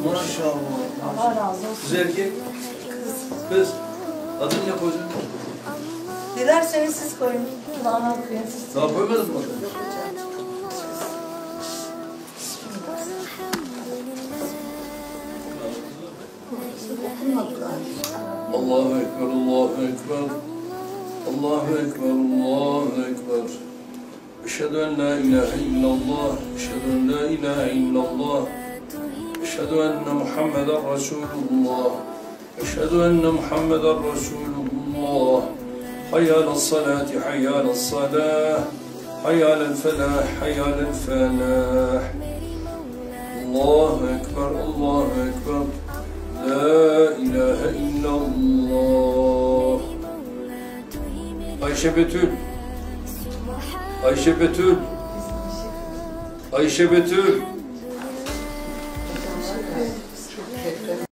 Maşallah. Allah razı olsun. Kız erkek? Kız. Adın ne koydun? Dilerseniz siz koyun. Bana okuyun. Daha koymadın mı? Allahu Ekber, Allahu Ekber. Allahu Ekber, Allahu Ekber. Eşhedü en la ilahe illallah. Eşhedü en la ilahe illallah. Eşhedü enne Muhammeden Resulullah. Eşhedü enne Muhammeden Resulullah. Hayy alas salati, hayy alas salah. Hayy alel felah, hayy alel felah. Allahu Ekber, Allahu Ekber. La ilahe illallah. Ayşe Betül. Ayşe Betül. Ayşe Betül.